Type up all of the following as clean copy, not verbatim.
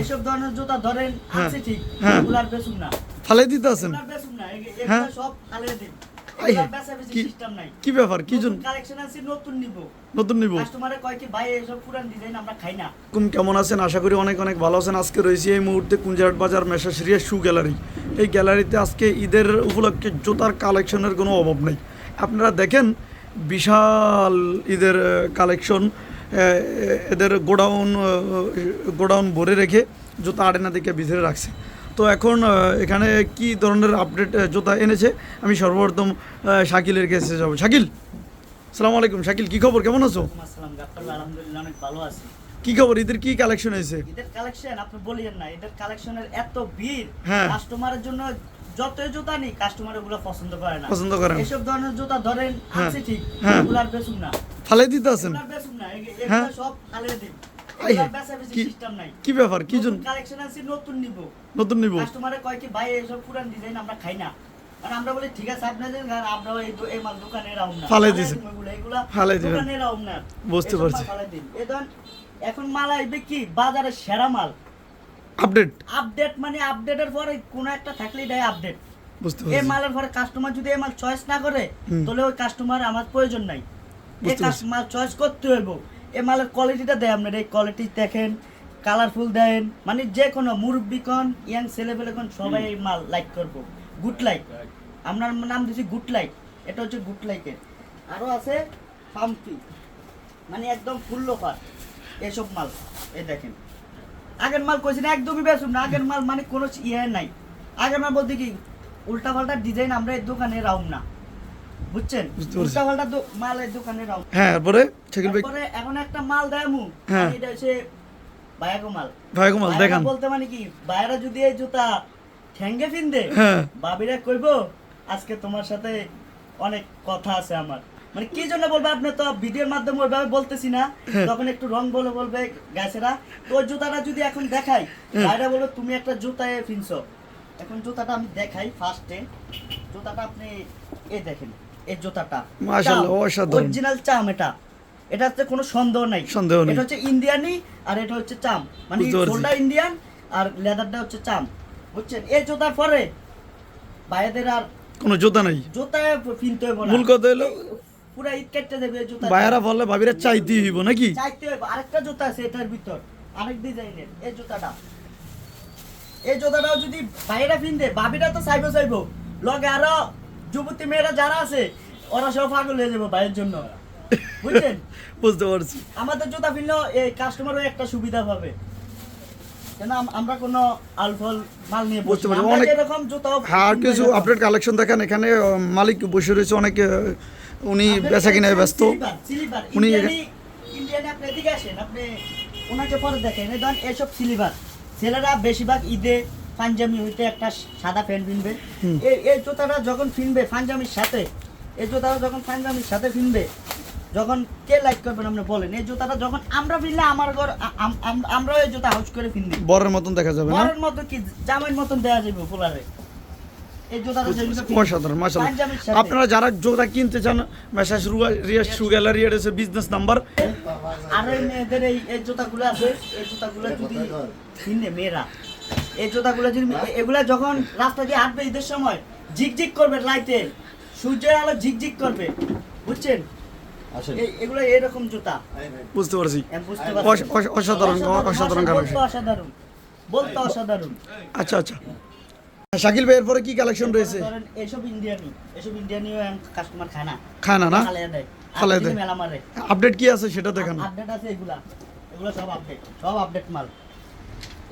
এসব ধরনের জুতা ধরেন হ্যাঁ, আছে ঠিক, হ্যাঁ। এগুলার বেচুম না, ফালাই দিতে আছেন? এগুলার বেচুম না, হ্যাঁ। এগুলা সব ফালিয়ে দিন। আই এগুলার হে, বেচাবেচি কি- সিস্টেম নাই। কি ব্যাপার, কি নতুন জন্য কালেকশন আছে, নতুন নিব। নতুন নিব? কাস্টমারে কয় কি ভাই এসব পুরান ডিজাইন আমরা খাই না। কেমন আছেন? আশা করি অনেক অনেক ভালো আছেন। আজকে রয়েছি এই মুহূর্তে কুঞ্জারহাট বাজার মেসার্স রিয়াজ শু গ্যালারি। এই গ্যালারিতে আজকে ঈদের উপলক্ষে জুতার কালেকশনের কোনো অভাব নেই। আপনারা দেখেন বিশাল ঈদের কালেকশন, এদের গোডাউন ভরে রেখে জুতা আড়েনা দিকে ভিতরে রাখছে। তো এখন এখানে কি ধরনের আপডেট জুতা এনেছে আমি সর্বপ্রথম শাকিলের কাছে যাব। শাকিল, আসসালামু আলাইকুম। শাকিল, কি খবর, কেমন আছো? আসসালাম গাফফার ভাই, আলহামদুলিল্লাহ অনেক ভালো আছি। কি খবর, ঈদের কি কালেকশন হয়েছে? ঈদের কালেকশন আপনি বলিয়েন না, ঈদের কালেকশনের এত ভিড়, হ্যাঁ। কাস্টমারের জন্য যতই জুতা নেই কাস্টমার ওগুলো পছন্দ করে না। পছন্দ করে না। এসব ধরনের জুতা ধরেন হ্যাঁ, আছে ঠিক, হ্যাঁ। এগুলার বেচুম না, ফালাই দিতে আছেন? এগুলার বেচুম না, হ্যাঁ। এগুলা সব ফালিয়ে দিন। আই হে, এগুলার বেচাবেচি কি- সিস্টেম নাই। কি ব্যাপার, কি জন্য কালেকশন আছে, নতুন নিব। নতুন নিব? কাস্টমারে কয় কি ভাই এসব পুরান ডিজাইন আমরা খাই না। আর আমরা বলি ঠিক আছে আপনাদের আমরা এই মাল দোকানে রাউম না, ফালাই দিছেন। এগুলা ফালাই দিবেন। দোকানে রাউম না, বুঝতে এসব পারছি। মাল ফালাই দিন। এখন মাল আইবে কি বাজারে সেরা মাল, আপডেট। আপডেট মানে আপডেটের পরে কোন একটা থাকলেই দেয় আপডেট। বুঝতে এই পারছি। মালের পরে কাস্টমার যদি এই মাল চয়েস না করে হুম। তাহলে ওই কাস্টমার আমার প্রয়োজন নাই। এই বুঝতে পারছি। মাল চয়েস করতে হইব। এই মালের কোয়ালিটিটা দেয় আপনার, এই কোয়ালিটি দেখেন, কালারফুল দেন, মানে যে কোনো মুরব্বিকন ইয়াং ছেলেপেলেকন সবাই এই মাল লাইক করব। গুড লাইক, আপনার নাম দিছি গুড লাইক, এটা হচ্ছে গুড লাইকের। আরো আছে পাম্পি, মানে একদম ফুল লোফার এসব মাল। এই দেখেন আগের মাল কইছি না একদমই বেসুম না, আগের মাল মানে কোনো ইয়ে নাই। আগের মাল বলতে কি উল্টা পাল্টা ডিজাইন আমরা এই দোকানে রাউম না, বুঝছেন? বুঝতে পারছি। উল্টা পাল্টা মাল এই দোকানে রাউম। হ্যাঁ, এরপরে শাকিল ভাই। তারপরে এখন একটা মাল দেয়মু, হ্যাঁ। মানে এটা হচ্ছে ভায়াগো মাল। ভাই কুমাল ভায়াগো দেখান। বলতে মানে কি ভাইয়ারা যদি এই জুতা ঠ্যাঙ্গে ফিনদে, হ্যাঁ। বাবিরা কইব আজকে তোমার সাথে অনেক কথা আছে আমার। মানে কি জন্য বলবে, আপনি তো ভিডিওর মাধ্যমে ওইভাবে বলতেছি না, তখন একটু রং বলবে গাছেরা। তো ওই জুতাটা যদি এখন দেখাই, ভাইরা বলবে তুমি একটা জুতায় ফিনছো। এখন জুতাটা আমি দেখাই ফার্স্টে, জুতাটা আপনি এই দেখেন, এই জুতাটা মাশাআল্লাহ, অসাধারণ। অরিজিনাল চাম। এটাতে কোনো সন্দেহ নাই, সন্দেহ নেই। এটা হচ্ছে ইন্ডিয়ানি আর এটা হচ্ছে চাম, মানে বুঝতে পারছি। সোলটা ইন্ডিয়ান আর লেদারটা হচ্ছে চাম, বুঝছেন? এই জুতার পরে ভাইয়াদের আর কোনো জুতা নাই। জুতায় ফিনতে হইব না। মূল কথা হলো পুরা ঈদ কেটে দেবে এই জুতা। ভাইয়ারা বললে ভাবিরা চাইতেই হইব নাকি? চাইতে হইব। আরেকটা জুতা আছে এটার ভিতর, আরেক ডিজাইনের এই জুতাটা। এই জুতাটাও যদি ভাইয়েরা ফিনদে, ভাবিরা তো চাইবো লগে আরো যুবতী মেয়েরা যারা আছে ওরা সব পাগল হয়ে যাবো ভাইয়ের জন্য, বুঝছেন? বুঝতে পারছি। আমাদের জুতা ফিনলেও এই কাস্টমারও একটা সুবিধা পাবে, কেন আমরা কোনো আলফল মাল নিয়ে বুঝতে বসে না। পারছি। আমরা অনেক যেরকম জুতা হ্যাঁ, কিছু আপডেট কালেকশন দেখেন। এখানে মালিক বসে রয়েছে, অনেক উনি বেচা কিনায় ব্যস্ত। উনি ইন্ডিয়ানে আপনি এদিকে আসেন, আপনি ওনাকে পরে দেখেন। এই ধরেন এসব সিলিভার ছেলেরা বেশিরভাগ ঈদে পাঞ্জাবি হইতে একটা সাদা প্যান্ট কিনবে। এই জুতাটা যখন কিনবে পাঞ্জাবির সাথে, এই জুতাটা যখন পাঞ্জাবির সাথে কিনবে, যখন কে লাইক করবেন আপনি বলেন? এই জুতাটা যখন আমরা কিনলে আমার ঘর আমরাও এই জুতা হাউস করে কিনবি, বরের মতন দেখা যাবে না? বরের মতো কি জামাইয়ের মতন দেওয়া যাবে পোলারে। এই জুতাটা যেগুলো কিনবে, অসাধারণ, মাশাআল্লাহ। পাঞ্জাবির সাথে। আপনারা যারা জুতা কিনতে চান, মেসার্স রিয়াজ শু গ্যালারি এর বিজনেস নাম্বার। আর এই মেয়েদের এই জুতাগুলো আছে, এই জুতাগুলো যদি কিনে মেয়েরা, এই জুতাগুলো যদি এগুলা যখন রাস্তা দিয়ে হাঁটবে ঈদের সময় ঝিকঝিক করবে, লাইটে সূর্যের আলো ঝিকঝিক করবে, বুঝছেন? এগুলো এরকম জুতা। বুঝতে পারছি। আমি বুঝতে পারছি। অসাধারণ, অসাধারণ কালেকশন। বলতে অসাধারণ। আচ্ছা আচ্ছা, শাকিল ভাই এরপরে কি কালেকশন রয়েছে? ধরেন এসব ইন্ডিয়ানি কাস্টমার খায় না, খায় না না? ফালাইয়া দেয়, ফালাইয়া দেয়। মেলা মারে। আপডেট কি আছে সেটা দেখান। আপডেট আছে এগুলা সব আপডেট মাল।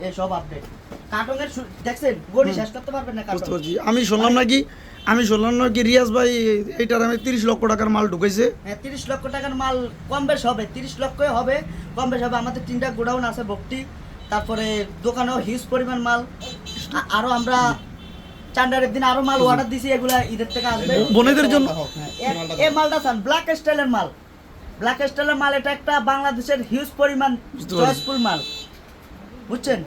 এই সব আপডেট কার্টনের দেখছেন, গড়ি শেষ করতে পারবেন না বুঝতে কার্টন। পারছি। আমি শুনলাম নাকি রিয়াজ ভাই এইটার আমি 30 লক্ষ টাকার মাল ঢুকাইছে। হ্যাঁ, 30 লক্ষ টাকার মাল কম বেশ হবে, 30 লক্ষই হবে, কম বেশ হবে। আমাদের 3টা গোডাউন আছে ভর্তি, তারপরে দোকানেও হিউজ পরিমাণ মাল। আরো আমরা চান্ডারের দিন আরো মাল অর্ডার দিছি, এগুলা ঈদের থেকে আসবে বোনেদের জন্য। এই মালটা চান ব্ল্যাক স্টাইলের মাল, ব্ল্যাক স্টাইলের মাল। এটা একটা বাংলাদেশের হিউজ পরিমাণ বুঝতে পারছি। চয়েসফুল মাল, বুঝছেন?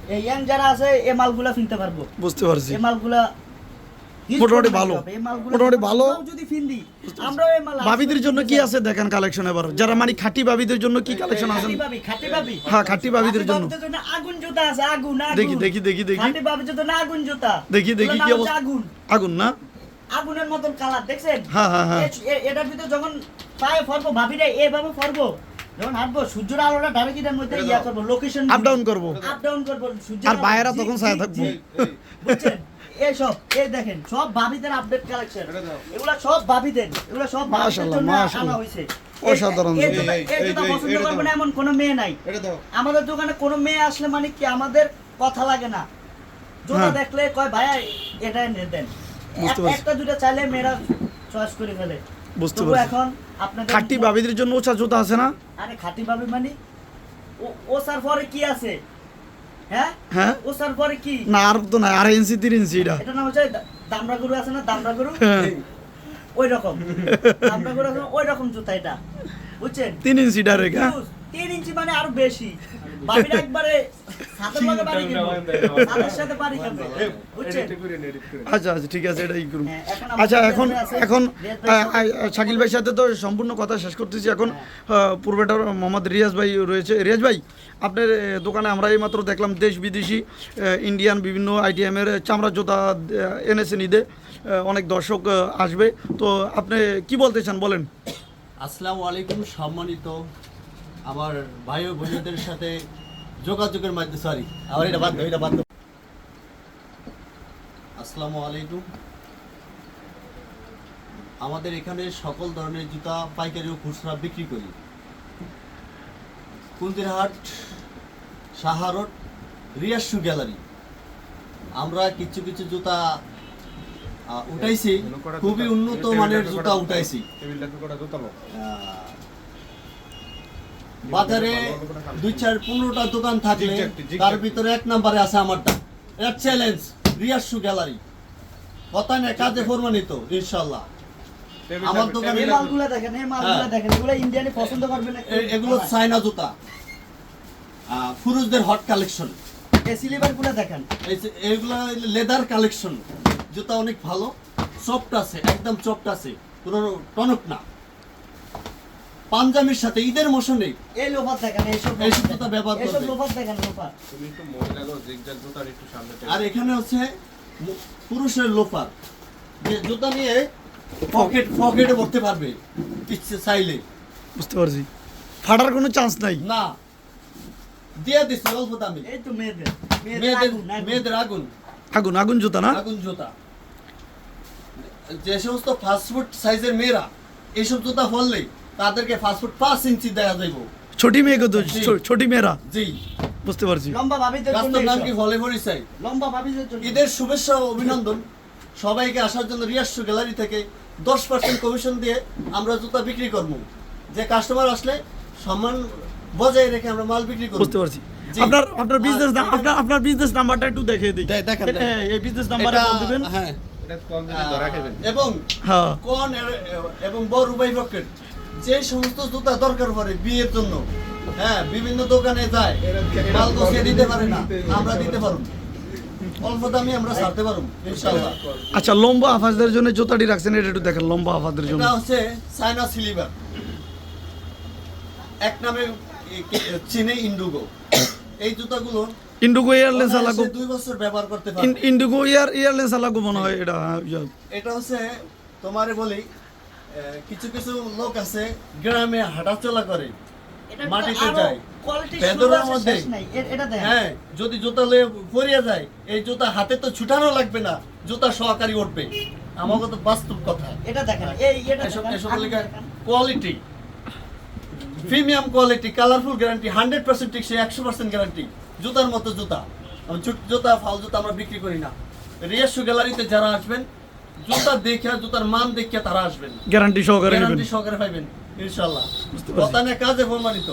এই ইয়াং যারা আছে এই মালগুলা কিনতে পারবো, বুঝতে পারছি। এই মালগুলা Huge মোটামুটি পরিমাণে ভালো হবে। এই মালগুলো মোটামুটি ভালো আমরাও যদি ফিন্দি আমরাও এই মাল ভাবিদের জন্য কি আছে দেখেন কালেকশন এবার যারা মানে খাঁটি ভাবিদের জন্য কি কালেকশন আছে খাটি ভাবি হ্যাঁ খাঁটি ভাবিদের জন্য আগুন জুতা আছে আগুন দেখি দেখি দেখি দেখি খাটি ভাবির জন্য আগুন জুতা দেখি দেখি এগুলোর কি নাম অবস্থা হচ্ছে আগুন আগুন না আগুনের মতন কালার দেখছেন হ্যাঁ, হ্যাঁ, হ্যাঁ। এটার ভিতরে যখন পায়ে ফরবো ভাবিরা এভাবে ফরবো যখন হাঁটবো সূর্যের আলোটা ডাইরেক্টের মধ্যে ইয়া করবো লোকেশন আপ ডাউন করবো আপ ডাউন করবো সূর্যের আর আলো- বাইরা জি, তখন জি, ছায়া জি, থাকবো। বুঝছেন এইসব এই দেখেন সব ভাবিদের আপডেট কালেকশন এগুলা সব ভাবিদের এগুলা সব ভাবিদের মাশাআল্লাহ, জন্য মাশাআল্লাহ। আনা হইছে অসাধারণ। এই জুতা পছন্দ করবে না এমন কোনো মেয়ে নাই আমাদের দোকানে কোনো মেয়ে আসলে মানে কি আমাদের কথা লাগে না জুতা হ্যাঁ। দেখলে কয় ভাইয়া এটা এনে দেন বুঝতে পারছি। একটা দুটো চাইলে মেয়েরা চয়েস করে ফেলে বুঝতে তবু পারছি। এখন আপনাদের খাঁটি ভাবিদের জন্য ওচা জুতা আছে না আরে খাঁটি ভাবি মানে ও সার পরে কি আছে হ্যাঁ হ্যাঁ ও সার পরে কি না আর তো না 2.5 ইঞ্চি 3 ইঞ্চি এটা এটা নাম হচ্ছে দামড়া গরু আছে না দামড়া গরু হ্যাঁ। ওই রকম দামড়া গরু আছে না, ওই রকম জুতা এটা বুঝছেন 3 ইঞ্চি ডাইরেক্ট হ্যাঁ 3 ইঞ্চি মানে আরো বেশি বাবিরা একবারে ছাদের লগে বাড়ি গেল ছাদের সাথে বাড়ি খাবে বুঝছেন আচ্ছা আচ্ছা ঠিক আছে এটাই করুন হ্যাঁ, এখন আচ্ছা আমাদের এখন কাছে আছে এখন রিয়াজ ভাই শাকিল ভাইয়ের সাথে তো সম্পূর্ণ কথা শেষ করতেছি এখন পূর্বেটার মোহাম্মদ রিয়াজ ভাই রয়েছে রিয়াজ ভাই আপনার দোকানে আমরা এই মাত্র দেখলাম দেশ বিদেশি ইন্ডিয়ান বিভিন্ন আইটিএমের চামড়া জুতা এনেছেন ঈদে অনেক দর্শক আসবে তো আপনি কি বলতে চান বলেন আসসালামু আলাইকুম সম্মানিত আমার ভাই ও বোনদের সাথে যোগাযোগের মাধ্যমে সরি আমার এটা বাদ দাও। আসসালামু আলাইকুম আমাদের এখানে সকল ধরনের জুতা পাইকারি ও খুচরা বিক্রি করি কুন্দিরহাট সাহারট রিয়াজ শু গ্যালারি আমরা কিছু কিছু জুতা উঠাইছি খুবই উন্নত মানের জুতা উঠাইছি বাজারে 2-4-15টা দোকান থাকলে তার ভিতরে এক নম্বরে আছে আমারটা এর চ্যালেঞ্জ রিয়াজ শু গ্যালারি কথা না কাজে প্রমাণিত ইনশাআল্লাহ আমার দোকানে এই মালগুলা দেখেন এই মালগুলা দেখেন এগুলো ইন্ডিয়ানে পছন্দ করবে না এগুলো চায়না জুতা পুরুষদের হট কালেকশন এই সিলিভার গুলা দেখেন এইগুলা লেদার কালেকশন জুতা অনেক ভালো সফট আছে একদম সফট আছে কোনো টনক না পাঞ্জাবির সাথে ঈদের মৌসুমে এই লোফার দেখেন এইসব এইসব জুতা ব্যবহার এইসব করবে। লোফার দেখেন লোফার আর এখানে হচ্ছে পুরুষের লোফার যে জুতা নিয়ে পকেটে ভরতে পারবে ইচ্ছে চাইলে বুঝতে পারছি ফাটার কোনো চান্স নাই না দিয়ে দিচ্ছে অল্প দামে এই তো মেয়েদের মেয়েদের আগুন আগুন আগুন জুতা না আগুন জুতা যে সমস্ত ফাস্টফুড সাইজের মেয়েরা এইসব জুতা ফললে তাদেরকে ফাস্টফুড 5 ইঞ্চি দেওয়া যাইব ছোটি মেয়েকে তো জি। ছোটি মেয়েরা জি বুঝতে পারছি লম্বা ভাবিদের জন্য রাস্তার নাম কি এইসব। ভলে ভরি চাই লম্বা ভাবিদের জন্য ঈদের শুভেচ্ছা ও অভিনন্দন সবাইকে আসার জন্য রিয়াজ শু গ্যালারি থেকে 10% কমিশন দিয়ে আমরা জুতা বিক্রি করব যে কাস্টমার আসলে সম্মান বজায় রেখে আমরা মাল বিক্রি করব বুঝতে পারছি জি। আপনার বিজনেস আপনার বিজনেস নাম্বারটা একটু দেখিয়ে দিই দেখান, দেখান। এই বিজনেস নাম্বারে এটা- কল দিবেন হ্যাঁ এবং হ্যাঁ কোন এবং বড় উভয় পক্ষের যে সমস্ত জুতা দরকার পড়ে বিয়ের জন্য হ্যাঁ বিভিন্ন দোকানে যায় মাল বসিয়ে দিতে পারে না আমরা দিতে পারব অল্প দামে আমরা ছাড়তে পারব ইনশাআল্লাহ আচ্ছা লম্বা আফাজদের জন্য জুতাটি রাখছেন এটা একটু দেখেন লম্বা আফাজদের জন্য এটা হচ্ছে চায়না সিলিভার এক নামে চীনে ইন্ডুগো এই জুতাগুলো ইন্ডিগো এয়ারলাইন্স আলাগো 2 বছর ব্যবহার করতে পারবে ইন্ডিগো এয়ারলাইন্স আলাগো মনে হয় এটা এটা হচ্ছে তোমারে বলি কিছু কিছু লোক আছে গ্রামে হাঁটাচলা করে এটা মাটিতে আরো যায় quality ভেতরের সুন্দর আছে, মধ্যে শেষ নাই। এটা দেখেন হ্যাঁ যদি জুতা লয়ে পরিয়া যায় এই জুতা হাতে তো ছুটানো লাগবে না জুতা সহকারী উঠবে আমাকে তো বাস্তব কথা এটা দেখেন এই এটা এসব দেখেন, এসব আগুন লেখা দেখেন। Quality premium quality colourful guarantee 100% টিকসই 100% guarantee জুতার মতো জুতা জুতা ফাল জুতা আমরা বিক্রি করি না রিয়াজ শু গ্যালারিতে যারা আসবেন জুতা দেখে জুতার মান দেখে তারা আসবেন গ্যারান্টি সহকারে নেবেন গ্যারান্টি সহকারে পাইবেন ইনশাআল্লাহ বুঝতে পারছি। কথা না কাজে প্রমাণিত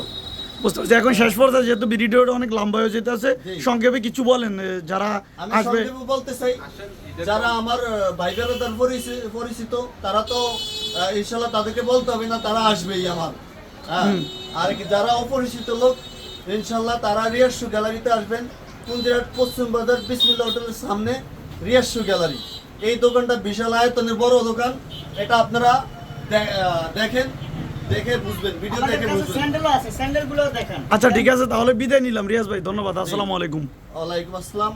বুঝতে পারছি এখন শেষ পর্যায়ে যেহেতু ভিডিওটা অনেক লম্বা হয়ে যেতে আছে জি। সংক্ষেপে কিছু বলেন যারা আমি আসবে সংক্ষেপে বলতে চাই যারা আমার ভাই বেরোদার পরিচিত তারা তো ইনশাআল্লাহ তাদেরকে বলতে হবে না তারা আসবেই আমার হ্যাঁ আর কি যারা অপরিচিত লোক ইনশাআল্লাহ তারা রিয়াজ শু গ্যালারিতে আসবেন কুন্দিরহাট পশ্চিম বাজার বিসমিল্লাহ হোটেলের সামনে রিয়াজ শু গ্যালারি এই দোকানটা বিশাল আয়তনের বড় দোকান। এটা আপনারা দেখেন, দেখে বুঝবেন, ভিডিও আমাদের দেখে কাছে বুঝবেন। স্যান্ডেলও আছে, স্যান্ডেলগুলোও দেখান। আচ্ছা ঠিক আছে, তাহলে বিদায় নিলাম রিয়াজ ভাই, ধন্যবাদ, আসসালামু আলাইকুম। ওয়ালাইকুম আসসালাম।